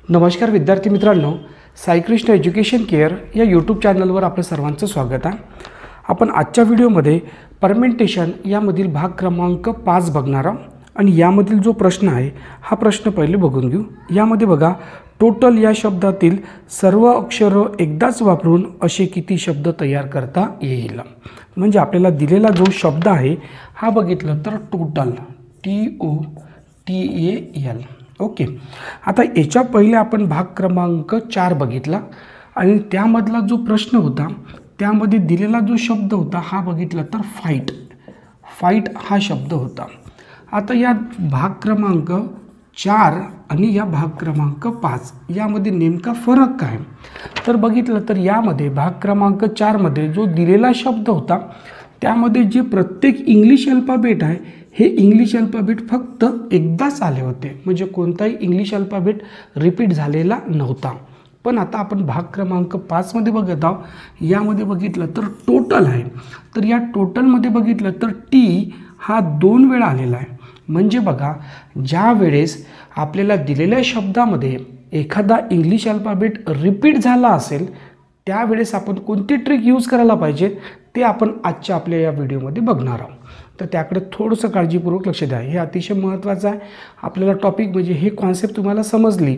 नमस्कार विद्यार्थी मित्रांनो, साईकृष्ण एज्युकेशन केअर या यूट्यूब चॅनलवर आपलं सर्वांचं स्वागत आहे। आपण आजच्या व्हिडिओमध्ये परमेंटेशन यामधील भाग क्रमांक 5 बघणार आहोत आणि यामधील जो प्रश्न आहे हा प्रश्न पहिले बघून घेऊ। यामध्ये बघा, टोटल या शब्दातील सर्व अक्षरे एकदाच वापरून असे किती शब्द तयार करता येईल। म्हणजे आपल्याला दिलेला जो शब्द आहे हा बघितलं तर टोटल TOTAL। ओके, आता याच्या पहिले आपण भाग क्रमांक 4 बघितला आणि त्यामधला जो प्रश्न होता त्यामध्ये दिलेला जो शब्द होता हा बघितला तर फाईट हा शब्द होता। आता या भाग क्रमांक 4 आणि या भाग क्रमांक 5 यामध्ये नेमका फरक काय तर बघितलं तर यामध्ये भाग क्रमांक 4 मध्ये जो दिलेला शब्द होता त्यामध्ये जे प्रत्येक इंग्लिश अल्फाबेट आहे हे इंग्लिश अल्फाबेट फक्त एकदाच आले होते, म्हणजे कोणताही इंग्लिश अल्फाबेट रिपीट झालेला नव्हता। पण आता आपण भाग क्रमांक 5 मध्ये बघत आहोत। यामध्ये बघितलं तर टोटल आहे, तर या टोटलमध्ये बघितलं तर टी हा 2 वेळा आलेला आहे। म्हणजे बघा, ज्या वेळेस आपल्याला दिलेल्या शब्दामध्ये एखादा इंग्लिश अल्फाबेट रिपीट झाला असेल त्यावेळेस आपण कोणती ट्रिक यूज करायला पाहिजे ते आपण आजच्या आपल्या या व्हिडिओमध्ये बघणार आहोत। तर त्याकडे थोडंसं काळजीपूर्वक लक्ष द्या, हे अतिशय महत्त्वाचं आहे। आपल्याला टॉपिक म्हणजे हे कॉन्सेप्ट तुम्हाला समजली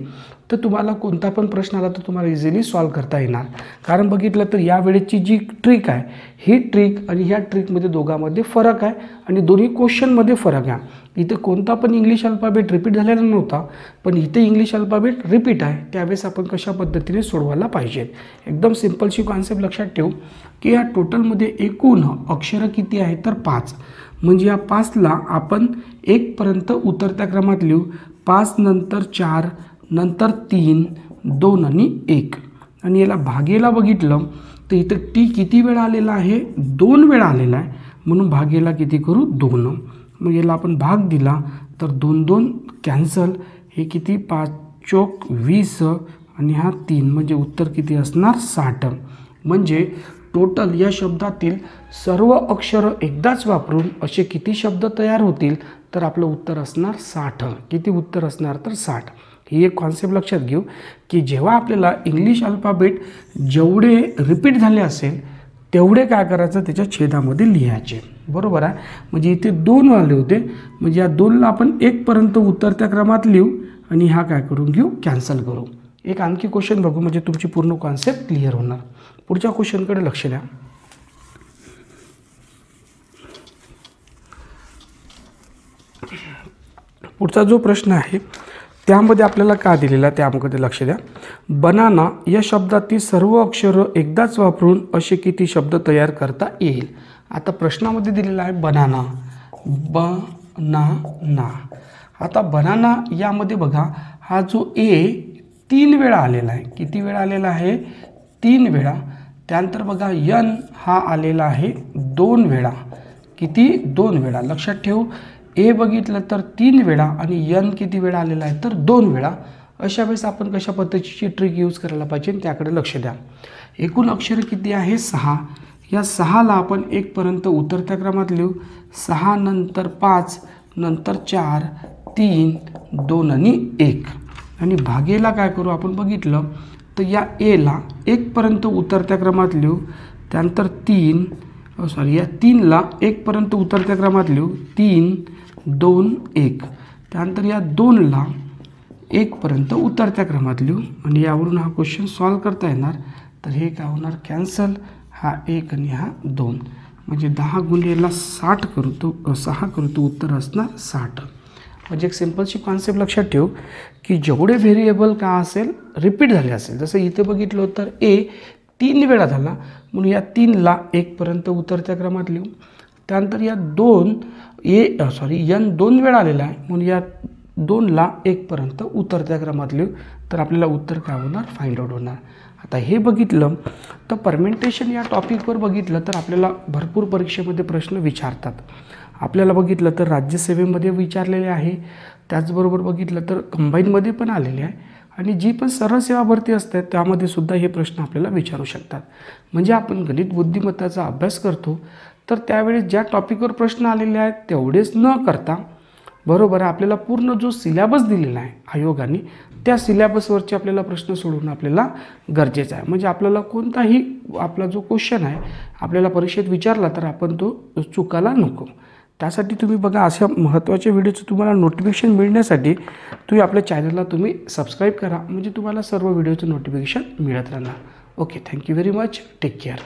तर तुम्हाला कोणता पण प्रश्न आला तर तुम्हाला इझिली सॉल्व करता येणार। कारण बघितलं तर यावेळेची जी ट्रिक आहे ही ट्रिक आणि ह्या ट्रिकमध्ये दोघांमध्ये फरक आहे आणि दोन्ही क्वेश्चनमध्ये फरक आहे। इथे कोणता पण इंग्लिश अल्फाबेट रिपीट झालेला नव्हता, पण इथे इंग्लिश अल्फाबेट रिपीट आहे, त्यावेळेस आपण कशा पद्धतीने सोडवायला पाहिजे। एकदम सिंपलशी कॉन्सेप्ट लक्षात ठेवू की या टोटलमध्ये एकूण अक्षरं किती आहे तर 5। म्हणजे या 5ला आपण 1 पर्यंत उतरत्या क्रमात लिहू। 5 नंतर 4 नंतर 3 2 आणि 1 आणि याला भागेला बघितलं तर इथं टी किती वेळा आलेला आहे 2 वेळा आलेला आहे, म्हणून भागेला किती करू 2। मग याला आपण भाग दिला तर 2 2 कॅन्सल, हे किती 5 चौक 20 आणि हा 3 म्हणजे उत्तर किती असणार 60। म्हणजे टोटल या शब्दातील सर्व अक्षरं एकदाच वापरून असे किती शब्द तयार होतील तर आपलं उत्तर असणार 60। किती उत्तर असणार तर 60। ही एक कॉन्सेप्ट लक्षात घेऊ की जेव्हा आपल्याला इंग्लिश अल्फाबेट जेवढे रिपीट झाले असेल तेवढे काय करायचं त्याच्या छेदामध्ये लिहायचे, बरोबर आहे। म्हणजे इथे 2 आले होते, म्हणजे या 2ला आपण 1 पर्यंत उतरत्या क्रमात लिहू आणि हा काय करून घेऊ कॅन्सल करू। एक आणखी क्वेश्चन बघू म्हणजे तुमची पूर्ण कॉन्सेप्ट क्लिअर होणार। पुढच्या क्वेश्चनकडे लक्ष द्या। पुढचा जो प्रश्न आहे त्यामध्ये आपल्याला काय दिलेला आहे त्यामध्ये लक्ष द्या। बनाना या शब्दातील सर्व अक्षरं एकदाच वापरून असे किती शब्द तयार करता येईल। आता प्रश्नामध्ये दिलेला आहे बनाना, बनाना। आता बनाना यामध्ये बघा हा जो ए 3 वेळा आलेला आहे, किती वेळा आलेला आहे 3 वेळा। त्यानंतर बघा यन हा आलेला आहे 2 वेळा, किती 2 वेळा। लक्षात ठेवू, ए बघितलं तर 3 वेळा आणि यन किती वेळा आलेला आहे तर 2 वेळा। अशा वेळेस आपण कशा पद्धतीची ट्रिक यूज करायला पाहिजे त्याकडे लक्ष द्या। एकूण अक्षर किती आहे 6, या 6ला आपण 1 पर्यंत उतरत्या क्रमात लिहू। 6 नंतर 5 नंतर 4 3 2 आणि 1 आणि भागेला काय करू आपण बघितलं तर या एला 1 पर्यंत उतरत्या क्रमात लिहू। त्यानंतर या 3ला 1 पर्यंत उतरत्या क्रमात लिहू। 3 2 1 त्यानंतर या 2ला 1 पर्यंत उतरत्या क्रमात लिहू आणि यावरून हा क्वेश्चन सॉल्व करता येणार। तर हे काय होणार कॅन्सल, हा 1 आणि हा 2 म्हणजे 10 गुणिले 60 करू तो 6 करू तो उत्तर असणार 60। म्हणजे एक सिंपलशी कॉन्सेप्ट लक्षात ठेवू की जेवढे व्हेरिएबल का असेल रिपीट झाले असेल, जसं इथे बघितलं तर ए 3 वेळा झाला म्हणून या 3ला 1 पर्यंत उतरत्या क्रमात लिहू। त्यानंतर या यन 2 वेळा आलेला आहे म्हणून या 2ला 1 पर्यंत उतरत्या क्रमात लिहू। तर आपल्याला उत्तर काय होणार फाइंड आउट होणार। आता हे बघितलं तर परमेंटेशन या टॉपिकवर बघितलं तर आपल्याला भरपूर परीक्षेमध्ये प्रश्न विचारतात। आपल्याला बघितलं तर राज्यसेवेमध्ये विचारलेले आहे, त्याचबरोबर बघितलं तर कंबाईनमध्ये पण आलेले आहे आणि जी पण सरळ सेवा भरती असते त्यामध्ये सुद्धा हे प्रश्न आपल्याला विचारू शकतात। म्हणजे आपण गणित बुद्धिमत्ताचा अभ्यास करतो तर त्यावेळेस ज्या टॉपिकवर प्रश्न आलेले आहेत तेवढेच न करता बरोबर आहे. आपल्याला पूर्ण जो सिलॅबस दिलेला आहे आयोगाने त्या सिलॅबसवरचे आपल्याला प्रश्न सोडवणं आपल्याला गरजेचं आहे. म्हणजे आपल्याला कोणताही आपला जो क्वेश्चन आहे आपल्याला परीक्षेत विचारला तर आपण तो चुकायला नको. त्यासाठी तुम्ही बघा अशा महत्त्वाच्या व्हिडिओचं तुम्हाला नोटिफिकेशन मिळण्यासाठी तुम्ही आपल्या चॅनलला तुम्ही सबस्क्राईब करा. म्हणजे तुम्हाला सर्व व्हिडिओचं नोटिफिकेशन मिळत राहणार. Okay, thank you very much. Take care.